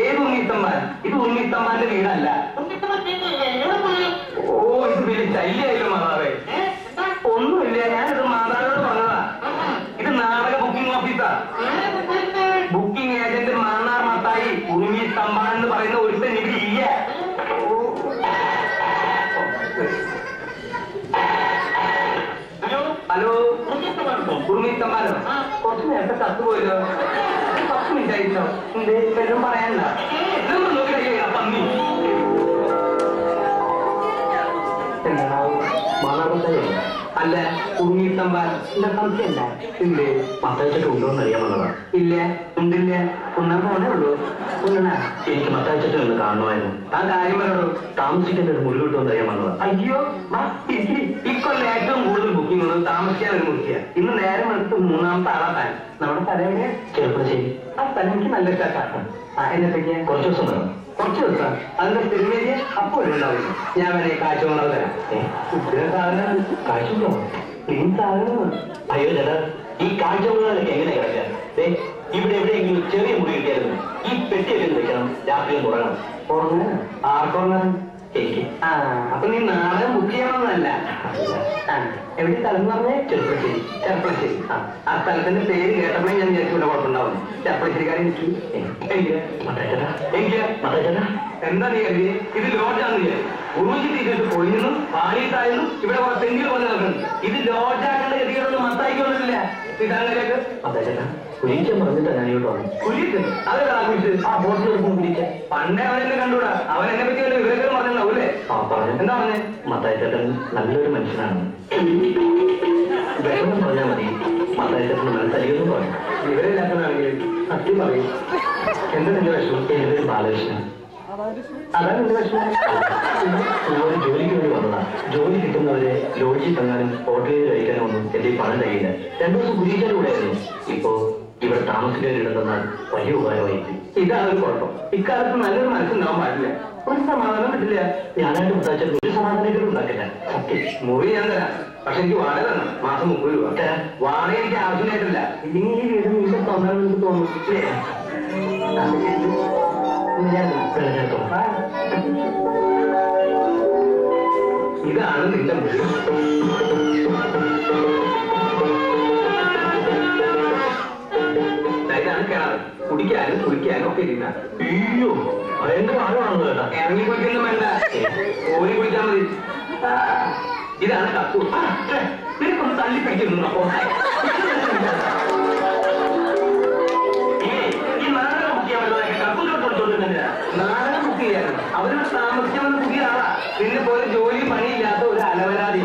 ഏത് ഉണ്ണിത്തമ്പാൻ? ഇത് ഉണ്ണിത്തമ്പാന്റെ വീടല്ല. ഓ, ഇത് വലിയ ശല്യായില്ലോ മാതാവേ. ഒന്നുമില്ല, ഞാനിത് മാതാവിനോട് പറഞ്ഞതാ. ഇത് നാടക ബുക്കിംഗ് ഓഫീസാ. ബുക്കിംഗ് ഏജന്റ് മാന്നാർ മത്തായി ഉണ്ണിത്തമ്പാൻ എന്ന് പറയുന്ന ഒരുത്തൻ ഇവിടെ ഇല്ല. ഹലോ, ഉണ്ണിത്തമ്പാനോ? കുറച്ച് നേരത്തെ കത്ത് പോയല്ലോ. 10 മിനിറ്റ് ആയിട്ടോ. എന്തേലും പറയാനില്ല. പന്നി അല്ല, ഉണ്ണിത്തമ്പാൻ സംശയല്ല. ഇല്ലേ, മത്താഴ്ചട്ട് ഉണ്ടോന്ന് അറിയാൻ വന്നതാ. ഇല്ല, ഉണ്ടില്ല. ഉണ്ണാൻ പോണേ ഉള്ളൂ. എനിക്ക് മത്താഴ്ചട്ട് ഒന്ന് കാണുമായിരുന്നു. ആ കാര്യം പറയൂ. താമസിക്കേണ്ട ഒരു മുറി കിട്ടുമെന്ന് അറിയാൻ വന്നതാ. അയ്യോ, ഇക്കൊല്ലം ഏറ്റവും കൂടുതൽ ബുക്കിംഗ് ഉള്ളത് താമസിക്കാൻ ഒരു മുറിക്കുക. ഇന്ന് നേരം എടുത്ത് 3ാമത്തെ ആളാ താൻ. നമ്മുടെ സ്ഥലം എവിടെ? ചെറുപ്പശ്ശേരി. ആ സ്ഥലം എനിക്ക് നല്ല ഇഷ്ടമാണ്. എന്നത്തേക്ക്? കുറച്ച് ദിവസം വേണം. കുറച്ച് ദിവസം? അതിന്റെ തിരുമേനിയ അപ്പോഴും ഉണ്ടാവില്ല. ഞാൻ വേണേ കാഴ്ച കൊണ്ടത് തരാം. സാധനം കാഴ്ച ക്ലീൻ സാധനം. അയ്യോ ചേട്ടാ, ഈ കാഴ്ച കൊണ്ടതൊക്കെ എങ്ങനെ കിടക്കാൻ? ഇവിടെ എവിടെയെങ്കിലും ചെറിയ മുറി കിട്ടിയായിരുന്നു. ഈ പെട്ടിയൊക്കെ വെക്കണം. രാത്രി തുടങ്ങണം. ഉറങ്ങാൻ ആർക്കുറങ്ങാൻ? എനിക്ക്. അപ്പൊ നീ നാളെ ബുക്ക് ചെയ്യണമെന്നല്ല. എവിടെ സ്ഥലം എന്ന് പറഞ്ഞേ? ചെറുപ്പശ്ശേരി. ചെറുപ്പശ്ശേരി. ആ സ്ഥലത്തിന്റെ പേര് കേട്ടപ്പോഴേ ഞാൻ വിചാരിച്ചിവിടെ കുഴപ്പമുണ്ടാവും. ചെറുപ്പശ്ശേരിക്കാരൻ എനിക്ക് എന്താ നീ കരുതി? ഇത് ലോഡ്ജാന്ന് ഉറുമി തീറ്റിട്ട് പൊളിഞ്ഞു പാളിയിട്ടായിരുന്നു. ഇവിടെ കുറെ തെങ്ങിൽ പോലെ നടക്കുന്നു. ഇത് ലോഡ്ജാക്കേണ്ട ഗതികളൊന്നും മത്തായിക്കൊന്നുമില്ല. ഇതാങ്ങളിലേക്ക് കുരിക്കാൻ പറഞ്ഞിട്ടാ ഞാൻ ഇങ്ങോട്ട് വന്നു. കുരിക്ക് അതെന്താ ആ ബോട്ടിൽ എടുക്കും കുരിക്ക. പണ്ടേ അവനെന്നെ കണ്ടൂടാ. അവൻ എന്നെ പറ്റി വല്ല വിവരങ്ങൾ പറഞ്ഞിട്ടുണ്ടാവൂല്ലേ? ആ പറഞ്ഞു. എന്താ പറഞ്ഞേ? മത്തായിച്ചേട്ടൻ നല്ലൊരു മനുഷ്യനാണ്. വിഷമം പറഞ്ഞാൽ മതി. മത്തായിച്ചേട്ടന് മനസ്സരിയൊന്നും പറയും. വിവരമില്ലാത്തതാണെങ്കിൽ സത്യം പറയും. എന്താ നിന്റെ വിഷമം? എന്റെ പേര് ബാലകൃഷ്ണൻ. അതാണ് എന്റെ വിഷമം. ഒരു ജോലിക്ക് വേണ്ടി വന്നതാ. ജോലി കിട്ടുന്നവരെ ലോഡ്ജിൽ തങ്ങാനും ഹോട്ടലിൽ കഴിക്കാനും ഒന്നും എന്റെ പണം കഴിയില്ല. 2 ദിവസം കുരിക്കാനും കൂടെ ആയിരുന്നു. ഇപ്പോ ഇവിടെ താമസിക്കാനിടന്നാൽ വലിയ ഉപകാരമായി. ഇതാണ് ഒരു കുഴപ്പം. ഇക്കാലത്ത് നല്ലൊരു മനസ്സുണ്ടാവാൻ പാടില്ല. ഒരു സമാധാനം കിട്ടില്ല. ഞാനായിട്ട് മുത്താച്ചാൽ ഒരു സമാധാനം ഉണ്ടാക്കില്ല. സത്യം. മുറി ഞാൻ തരാം. പക്ഷെ എനിക്ക് വാടക തരണം. മാസം 30 രൂപ. വാടക എനിക്ക് ആവശ്യമായിട്ടില്ല. ഇല്ലെങ്കിൽ ഈ വീട് നിങ്ങൾക്ക് തോന്നാൻ എനിക്ക് തോന്നും. ഇതാണ് നിന്റെ മുറി. ഇതാണ് കിണറ്. കുടിക്കാനും കുടിക്കാനും ഒക്കെ ഇരുന്ന. അയ്യോ, ഭയങ്കര ആഴമാണല്ലോ കേട്ടാ. ഇറങ്ങി കുടിക്കൊന്നും വേണ്ട, ഓരി കുടിച്ചാൽ മതി. ഇതാണ് കപ്പു. നിനക്കൊന്ന് തള്ളി പിടിക്കുന്നു. അപ്പോ ഈ നാടകം ബുക്ക് ചെയ്യാൻ പറ്റുന്നതൊക്കെ കപ്പുകൾ കൊടുത്തോണ്ടിരുന്നില്ല. നാടകം ബുക്ക് ചെയ്യാനാണ്. അവരുടെ താമസിക്കാമെന്ന് പുതിയ ആളാ. നിന്നെ പോലെ ജോലി പണിയില്ലാത്ത ഒരു അലവരാതി.